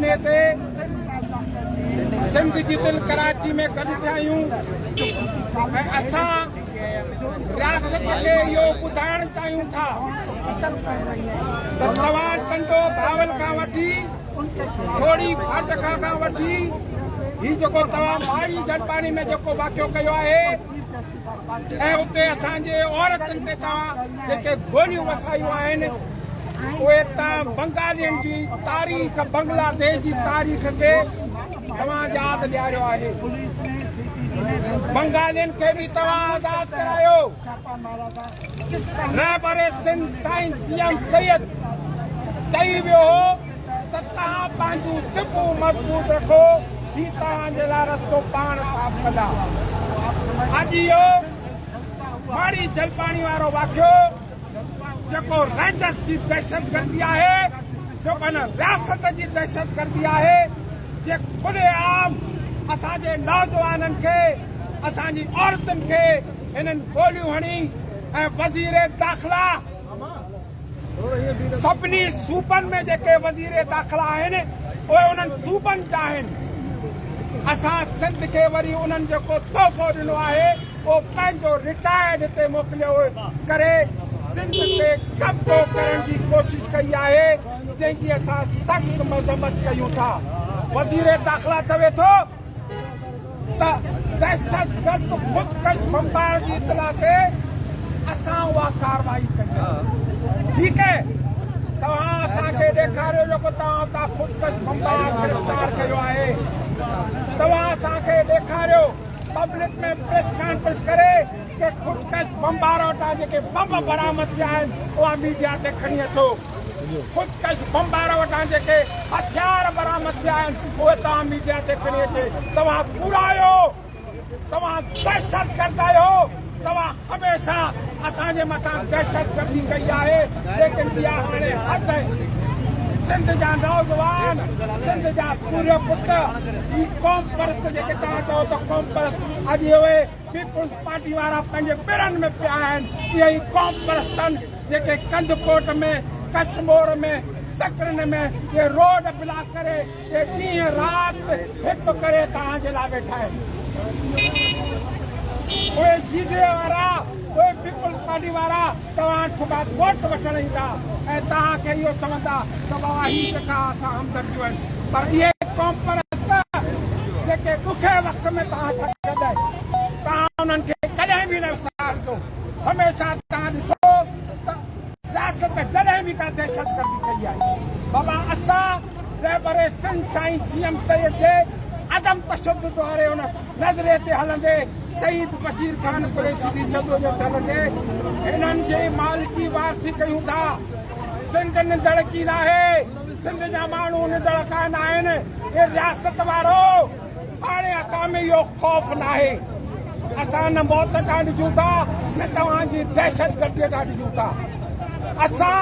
महीने ते सिंध जी दिल कराची में गॾु थिया आहियूं ऐं असां रियासत खे इहो ॿुधाइण चाहियूं था त तव्हां टंडो भावल खां वठी थोड़ी फाटका खां वठी ही जेको तव्हां माड़ी जलपाणी में जेको वाक़ियो कयो आहे ऐं उते असांजे औरतुनि ते तव्हां जेके गोलियूं वसायूं आहिनि उहे तव्हां बंगालियुनि जी तारीख़ बांग्लादेश जी तारीख़ खे तव्हां यादि ॾियारियो आहे बंगालियुनि खे बि तव्हां आज़ाद करायो रहबरे सिंध साईं जीएम सैयद चई वियो हो त तव्हां पंहिंजूं सिपूं मज़बूत रखो ही तव्हांजे लाइ रस्तो पाण साफ़ कंदा अॼु इहो माड़ी जलपाणी वारो वाक़ियो जेको रंजस जी दहशतगर्दी आहे जेको हिन रियासत जी दहशतगर्दी आहे जे खुले आम असांजे नौजवाननि खे असांजी औरतुनि खे हिननि गोलियूं हणी ऐं वज़ीर दाख़िला सभिनी सूबनि में जेके वज़ीर दाख़िला आहिनि उहे उन्हनि सूबनि जा आहिनि असां सिंध खे वरी उन्हनि जेको तोहफ़ो ॾिनो आहे उहो पंहिंजो रिटायर्ड हिते मोकिलियो करे सिंध ते कब्ज़ो करण जी कोशिशि कई आहे जंहिंजी असां सख़्तु मज़म्मत कयूं था वज़ीर दाख़िला चवे थो त दहशतगर्द ख़ुदकश बमबार जी इतला ते असां उहा कार्रवाई कयूं ठीकु है तव्हां असांखे ॾेखारियो जेको तव्हां उतां ख़ुदकश बमबार गिरफ़्तार कयो आहे तव्हां असांखे ॾेखारियो पब्लिक में प्रेस कॉन्फ्रेंस करे कि ख़ुदकश बमबार वटां जेके बम बरामद थिया आहिनि उहा मीडिया ते खणी अचो ख़ुदकश बमबार वटां जेके हथियार बरामद थिया आहिनि उहे तव्हां मीडिया ते खणी अचे तव्हां पूरा आहियो तव्हां दहशतगर्द आहियो तव्हां हमेशा असांजे मथां दहशतगर्दी कई आहे लेकिन इहा हाणे हद आहे सिंध जा नौजवान सिंध जा सूर्य पुट ही कौम परस्त जेके तव्हां चओ त कौम परस्त अॼु उहे पीपुल्स पार्टी वारा पंहिंजे पेरनि में पिया आहिनि इहे ई कौम परस्तनि जेके कंदकोट में कश्मीर में सकरन में ये रोड ब्लॉक करे ये ॾींहं राति हिकु करे तव्हांजे लाइ वेठा आहिनि उहे जीडीए वारा उहे पीपुल्स पार्टी वारा तव्हां सुभाणे वोट वठण ईंदा ऐं तव्हांखे इहो चवंदा त बाबा ही जेका असां हमदर्दियूं आहिनि पर इहे कौम परस्त जेके ॾुखे वक़्त में तव्हां सां गॾु आहिनि तव्हां उन्हनि खे कॾहिं बि न विसारजो हमेशह तव्हां ॾिसो त रियासत जॾहिं बि का दहशतगर्दी कई आहे बाबा असां रहबरे सिंध साईं जीएम सैयद जे अदम तशद्दुद वारे हुन नज़रे ते हलंदे शहीद बशीर खान कुरैशी जी जदोजहद हलंदे हिननि जे मालिकी वारसी कयूं था सिंध निंदड़ की नाहे सिंध जा माण्हू निंदड़ कान आहिनि हे रियासत वारो हाणे असां में इहो ख़ौफ़ नाहे असां न मौत तां ॾिसूं था न तव्हांजी दहशतगर्दीअ तां ॾिसूं था असां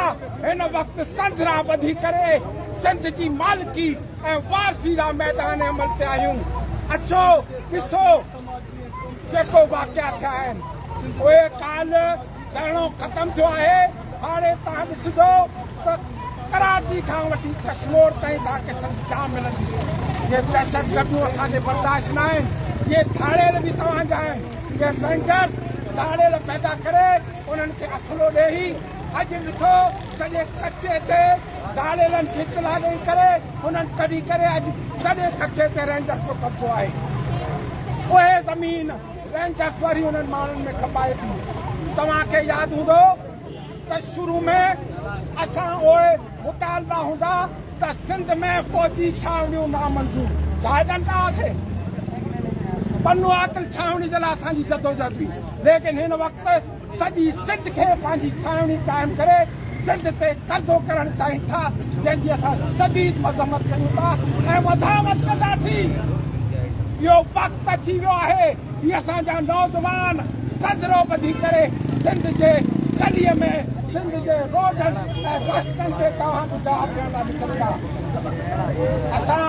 हिन वक़्तु संदरा ॿधी करे सिंध जी मालिकी ऐं वारसी जा मैदान अमल ते आहियूं अचो ॾिसो जेको वाक़िया थिया आहिनि उहे काल्ह धरणो ख़तमु थियो आहे हाणे तव्हां ॾिसंदो त कराची खां वठी कश्मीर ताईं तव्हांखे सभु जाम मिलंदी इहे दहशतगर्दियूं असांजे बर्दाश्त न आहिनि इहे थाड़ियल बि तव्हांजा आहिनि इहे रेंजर्स थाड़ियल पैदा करे उन्हनि खे असलो ॾेई अॼु ॾिसो सॼे कचे ते दाड़ेलनि खे इतला ॾेई करे उन्हनि कढी करे अॼु सॼे कचे ते रेंजर्स जो कब्ज़ो आहे उहे ज़मीन रेंजर्स वरी उन्हनि माण्हुनि में खपाए थी तव्हांखे यादि हूंदो त शुरू में असां उहे मुतालबा हूंदा त सिंध में फ़ौजी छावनियूं नामंज़ूर शायदि तव्हांखे पन्नू आकल छावनी जे लाइ असांजी जदोजहद हुई लेकिन हिन वक़्तु सॼी सिंध खे पंहिंजी छावनी क़ाइमु करे सिंध ते कब्ज़ो करणु चाहिनि था जंहिंजी असां शदीद मज़म्मत कयूं था ऐं वधामत कंदासीं इहो वक़्तु अची वियो आहे हीअ असांजा नौजवान सजरो ॿधी करे सिंध जे गलीअ में सिंध जे रोडनि ऐं रस्तनि ते तव्हांजो जवाबु ॾियण लाइ निकिरंदा असां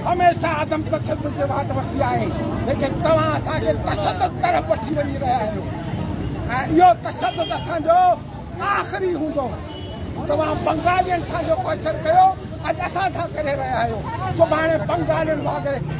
हमेशह आदम तशद्दुद जे वाट वरिती आहे लेकिन तव्हां असांखे तशद्दुद तरफ़ वठी वञी रहिया आहियो ऐं इहो तशद्दुद असांजो आख़िरी हूंदो तव्हां बंगालियुनि सां जो क्वेश्चन कयो अॼु असां सां करे रहिया आहियो सुभाणे बंगालियुनि वांगुरु